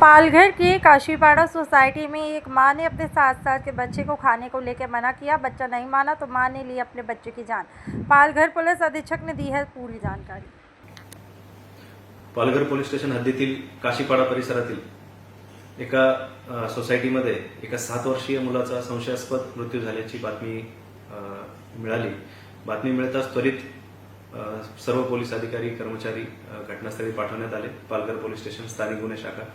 पालघर के काशीपाड़ा society में एक मां ने अपने 7 साल के बच्चे को खाने को लेकर मना किया। बच्चा नहीं माना तो मां ने ली अपने बच्चे की जान। पालघर पुलिस अधीक्षक ने दी है पूरी जानकारी। पालघर पोलीस स्टेशन हद्दीतील काशीपाडा परिसरातील एका सोसायटीमध्ये एका 7 वर्षीय मुलाचा संशयास्पद मृत्यू झाल्याची बातमी मिळाली। बातमी मिळताच त्वरित सर्व पोलीस अधिकारी कर्मचारी घटनास्थळी पाठवण्यात आले। पालघर पोलीस स्टेशन, स्थानिक गुन्हे शाखा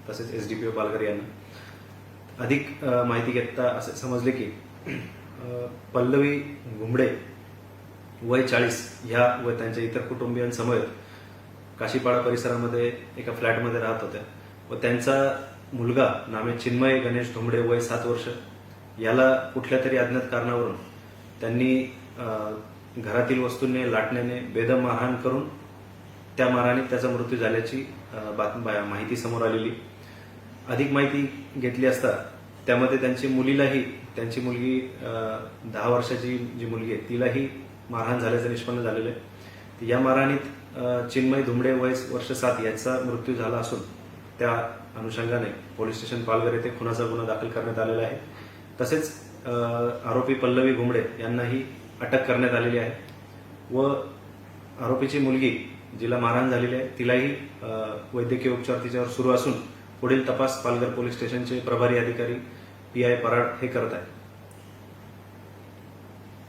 तसेच एसडीपीओ पालघर यांना अधिक माहिती घेता असे समजले की पल्लवी घुमडे वय 40 ह्या व त्यांच्या इतर कुटुंबियांसमवेत काशीपाडा परिसरामध्ये एका फ्लॅटमध्ये राहत होत्या व त्यांचा मुलगा नामे चिन्मय गणेश धुमडे वय 7 वर्ष याला कुठल्या तरी अज्ञात कारणावरून त्यांनी घरातील वस्तूंनी लाटण्याने बेदम मारहाण करून त्या मारहाणीत त्याचा मृत्यू झाल्याची माहिती समोर आलेली। अधिक माहिती घेतली असता त्यामध्ये त्यांची मुलगी 10 वर्षाची जी मुलगी आहे तिलाही मारहाण झाल्याचं निष्पन्न झालेलं आहे। या मारहाणीत चिन्मय धुमडे वय वर्ष 7 याचा मृत्यू झाला असून त्या अनुषंगाने पोलीस स्टेशन पालघर येथे खुनाचा गुन्हा दाखल करण्यात आलेला आहे। तसेच आरोपी पल्लवी घुमडे यांनाही अटक करण्यात आलेली आहे व आरोपीची मुलगी जिला मारहाण झालेली आहे तिलाही वैद्यकीय उपचार तिच्यावर सुरू असून पुढील तपास पालघर पोलीस स्टेशनचे प्रभारी अधिकारी PI पराड हे करत आहेत।